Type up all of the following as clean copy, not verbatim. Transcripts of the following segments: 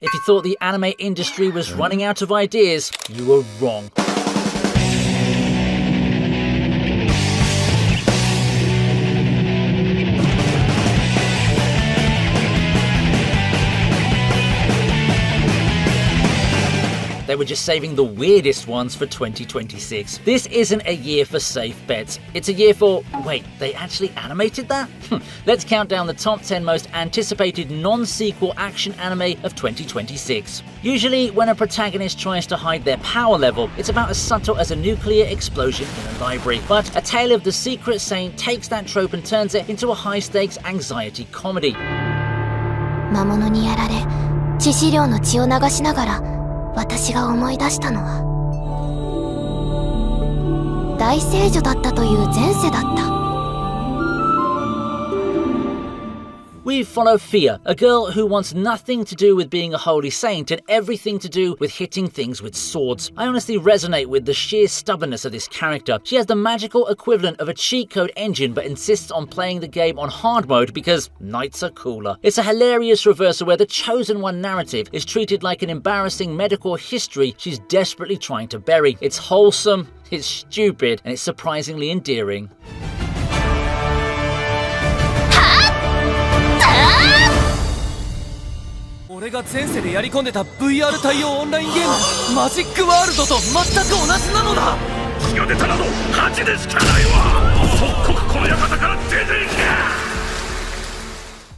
If you thought the anime industry was running out of ideas, you were wrong. They were just saving the weirdest ones for 2026. This isn't a year for safe bets. It's a year for, wait, they actually animated that? Let's count down the top 10 most anticipated non-sequel action anime of 2026. Usually, when a protagonist tries to hide their power level, it's about as subtle as a nuclear explosion in a library. But A Tale of the Secret Saint takes that trope and turns it into a high-stakes anxiety comedy. 魔物にやられ、致死量の血を流しながら、私が思い出したのは大聖女だったという前世だった。We follow Fia, a girl who wants nothing to do with being a holy saint and everything to do with hitting things with swords. I honestly resonate with the sheer stubbornness of this character. She has the magical equivalent of a cheat code engine but insists on playing the game on hard mode because knights are cooler. It's a hilarious reversal where the Chosen One narrative is treated like an embarrassing medical history she's desperately trying to bury. It's wholesome, it's stupid, and it's surprisingly endearing. 俺が前世でやり込んでた VR 対応オンラインゲームマジックワールドと全く同じなのだ。血が出たなど恥でしかないわ。即刻この館から出ていけ。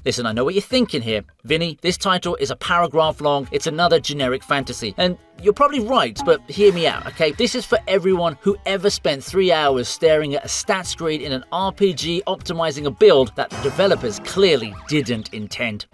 Listen, I know what you're thinking here. Vinny, this title is a paragraph long, it's another generic fantasy. And you're probably right, but hear me out, okay? This is for everyone who ever spent 3 hours staring at a stat screen in an RPG optimizing a build that the developers clearly didn't intend.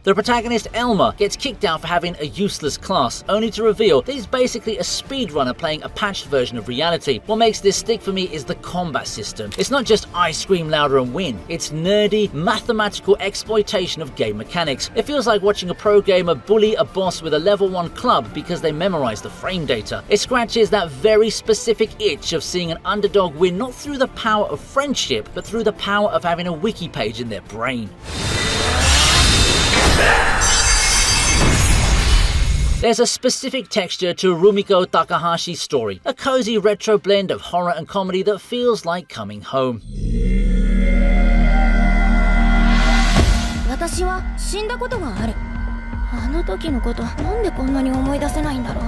The protagonist, Elmer, gets kicked out for having a useless class, only to reveal that he's basically a speedrunner playing a patched version of reality. What makes this stick for me is the combat system. It's not just I scream louder and win, it's nerdy, mathematical exploitation of game mechanics. It feels like watching a pro gamer bully a boss with a level 1 club because they memorize the frame data. It scratches that very specific itch of seeing an underdog win not through the power of friendship, but through the power of having a wiki page in their brain. There's a specific texture to Rumiko Takahashi's story, a cozy retro blend of horror and comedy that feels like coming home. 私は死んだことがある。あの時のこと、なんでこんなに思い出せないんだろう。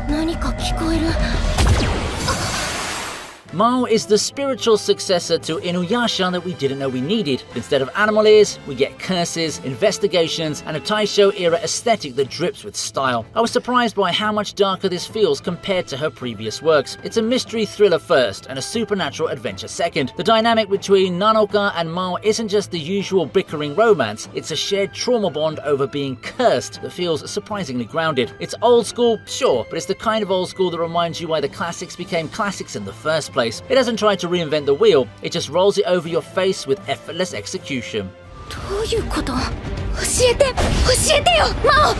何か聞こえる。 Mao is the spiritual successor to Inuyasha that we didn't know we needed. Instead of animal ears, we get curses, investigations, and a Taisho-era aesthetic that drips with style. I was surprised by how much darker this feels compared to her previous works. It's a mystery thriller first, and a supernatural adventure second. The dynamic between Nanoka and Mao isn't just the usual bickering romance, it's a shared trauma bond over being cursed that feels surprisingly grounded. It's old school, sure, but it's the kind of old school that reminds you why the classics became classics in the first place. It doesn't try to reinvent the wheel, it just rolls it over your face with effortless execution. どういうこと？教えてよ、マオ！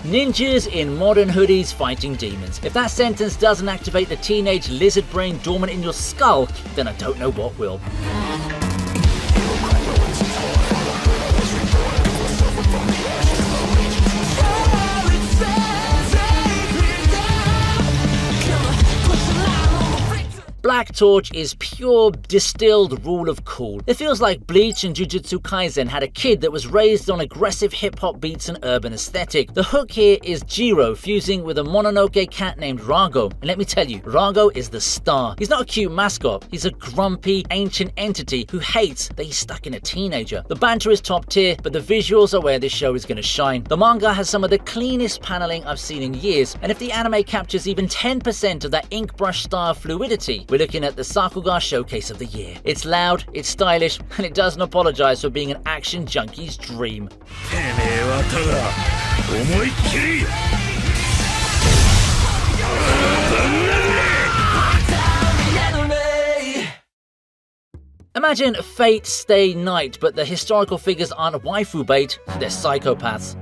Ninjas in modern hoodies fighting demons. If that sentence doesn't activate the teenage lizard brain dormant in your skull, then I don't know what will. Black Torch is pure, distilled rule of cool. It feels like Bleach and Jujutsu Kaisen had a kid that was raised on aggressive hip-hop beats and urban aesthetic. The hook here is Jiro fusing with a Mononoke cat named Rago. And let me tell you, Rago is the star. He's not a cute mascot, he's a grumpy, ancient entity who hates that he's stuck in a teenager. The banter is top tier, but the visuals are where this show is gonna shine. The manga has some of the cleanest paneling I've seen in years, and if the anime captures even 10% of that ink brush style fluidity, we're looking at the Sakuga showcase of the year. It's loud, it's stylish, and it doesn't apologize for being an action junkie's dream. Imagine Fate Stay Night, but the historical figures aren't waifu bait, they're psychopaths.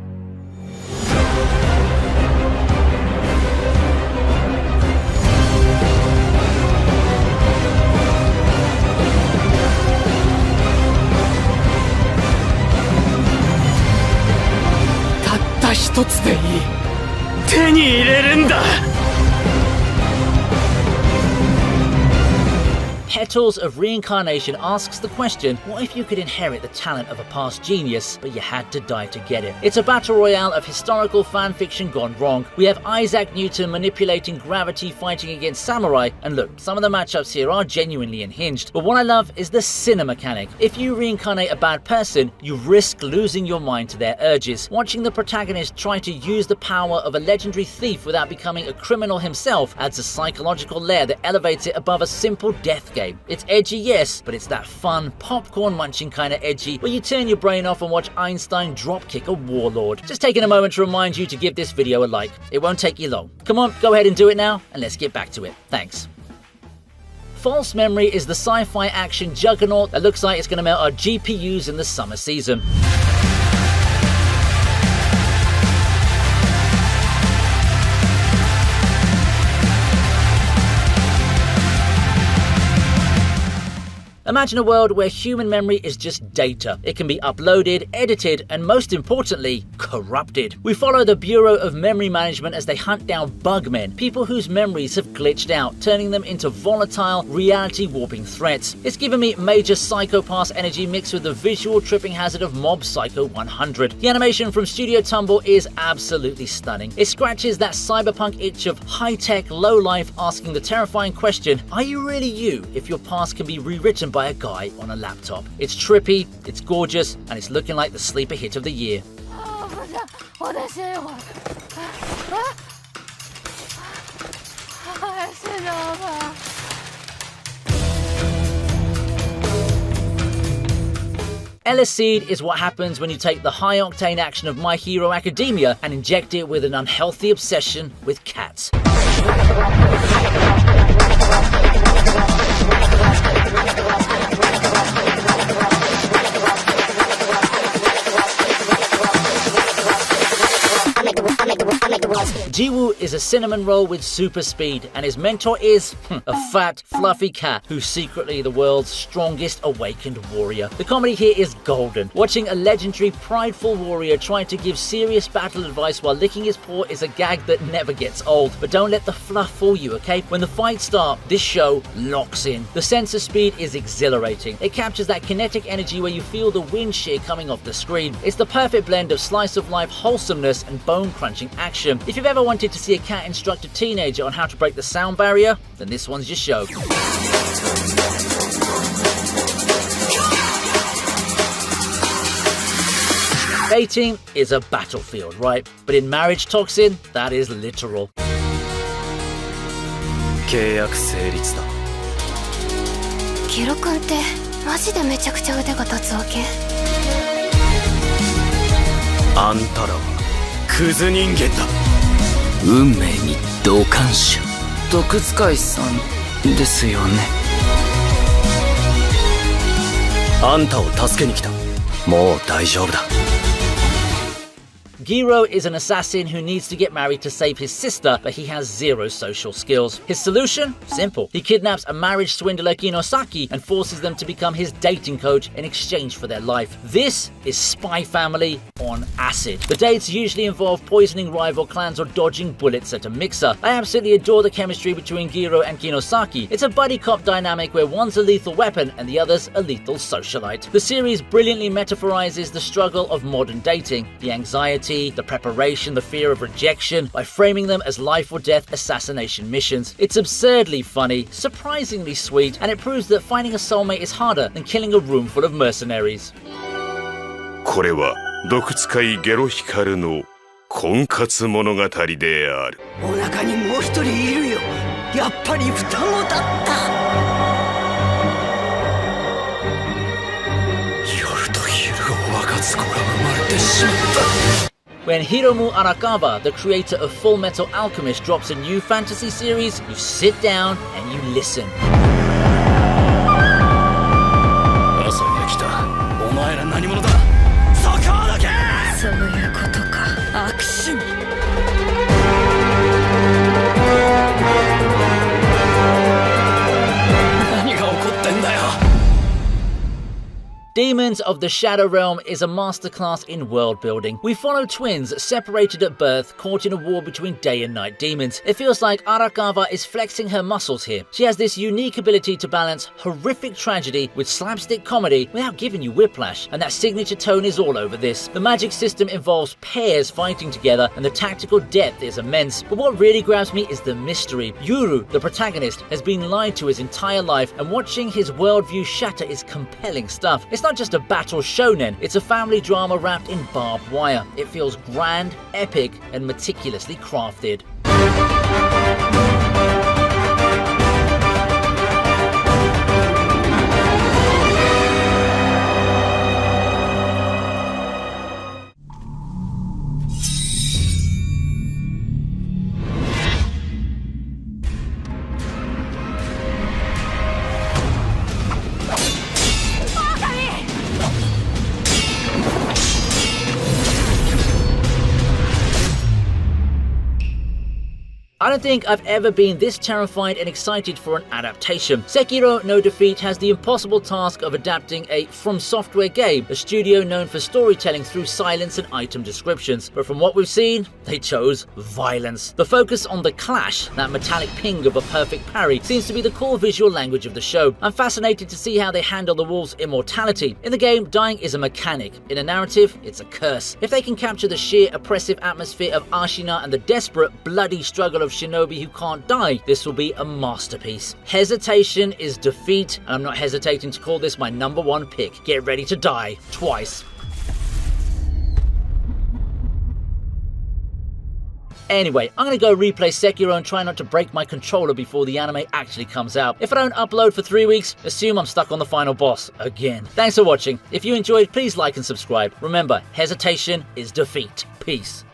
Ta 一つでいい。手に入れるんだ。Petals of Reincarnation asks the question, what if you could inherit the talent of a past genius, but you had to die to get it? It's a battle royale of historical fanfiction gone wrong. We have Isaac Newton manipulating gravity fighting against samurai, and look, some of the matchups here are genuinely unhinged, but what I love is the sinner mechanic. If you reincarnate a bad person, you risk losing your mind to their urges. Watching the protagonist try to use the power of a legendary thief without becoming a criminal himself adds a psychological layer that elevates it above a simple death game. It's edgy, yes, but it's that fun, popcorn munching kind of edgy where you turn your brain off and watch Einstein dropkick a warlord. Just taking a moment to remind you to give this video a like. It won't take you long. Come on, go ahead and do it now, and let's get back to it. Thanks. False Memory is the sci-fi action juggernaut that looks like it's going to melt our GPUs in the summer season. Imagine a world where human memory is just data. It can be uploaded, edited, and most importantly, corrupted. We follow the Bureau of Memory Management as they hunt down bugmen, people whose memories have glitched out, turning them into volatile, reality-warping threats. It's given me major Psycho-Pass energy mixed with the visual tripping hazard of Mob Psycho 100. The animation from Studio Tumble is absolutely stunning. It scratches that cyberpunk itch of high-tech, low-life, asking the terrifying question, are you really you if your past can be rewritten by a guy on a laptop? It's trippy, it's gorgeous, and it's looking like the sleeper hit of the year. Seed is what happens when you take the high-octane action of My Hero Academia and inject it with an unhealthy obsession with cats. Jiwoo is a cinnamon roll with super speed, and his mentor is a fat, fluffy cat who's secretly the world's strongest awakened warrior. The comedy here is golden. Watching a legendary, prideful warrior trying to give serious battle advice while licking his paw is a gag that never gets old. But don't let the fluff fool you, okay? When the fights start, this show locks in. The sense of speed is exhilarating. It captures that kinetic energy where you feel the wind shear coming off the screen. It's the perfect blend of slice of life wholesomeness and bone-crunching action. If you've ever wanted to see a cat instruct a teenager on how to break the sound barrier, then this one's your show. Dating is a battlefield, right? But in Marriage Toxin, that is literal. 契約成立だ。キロ君ってマジでめちゃくちゃ腕が立つわけ？あんたらはクズ人間だ。運命に同感者。毒使いさんですよね。あんたを助けに来た。もう大丈夫だ。Giro is an assassin who needs to get married to save his sister, but he has zero social skills. His solution? Simple. He kidnaps a marriage swindler Kinosaki and forces them to become his dating coach in exchange for their life. This is Spy Family on acid. The dates usually involve poisoning rival clans or dodging bullets at a mixer. I absolutely adore the chemistry between Giro and Kinosaki. It's a buddy cop dynamic where one's a lethal weapon and the other's a lethal socialite. The series brilliantly metaphorizes the struggle of modern dating, the anxiety, the preparation, the fear of rejection, by framing them as life or death assassination missions. It's absurdly funny, surprisingly sweet, and it proves that finding a soulmate is harder than killing a room full of mercenaries. これは毒使いゲロヒカルの婚活物語である。お腹にもう一人いるよ。やっぱり双子だった。夜と昼を分かつ子が生まれてしまった。When Hiromu Arakawa, the creator of Full Metal Alchemist, drops a new fantasy series, you sit down and you listen. Demons of the Shadow Realm is a masterclass in world building. We follow twins separated at birth, caught in a war between day and night demons. It feels like Arakawa is flexing her muscles here. She has this unique ability to balance horrific tragedy with slapstick comedy without giving you whiplash, and that signature tone is all over this. The magic system involves pairs fighting together, and the tactical depth is immense. But what really grabs me is the mystery. Yuru, the protagonist, has been lied to his entire life, and watching his worldview shatter is compelling stuff. It's not just a battle shonen, it's a family drama wrapped in barbed wire. It feels grand, epic, and meticulously crafted. I don't think I've ever been this terrified and excited for an adaptation. Sekiro No Defeat has the impossible task of adapting a From Software game, a studio known for storytelling through silence and item descriptions. But from what we've seen, they chose violence. The focus on the clash, that metallic ping of a perfect parry, seems to be the core visual language of the show. I'm fascinated to see how they handle the wolf's immortality. In the game, dying is a mechanic. In a narrative, it's a curse. If they can capture the sheer oppressive atmosphere of Ashina and the desperate, bloody struggle of shinobi who can't die, this will be a masterpiece. Hesitation is defeat, and I'm not hesitating to call this my #1 pick. Get ready to die twice. Anyway, I'm gonna go replay Sekiro and try not to break my controller before the anime actually comes out. If I don't upload for 3 weeks, assume I'm stuck on the final boss again. Thanks for watching. If you enjoyed, please like and subscribe. Remember, hesitation is defeat. Peace.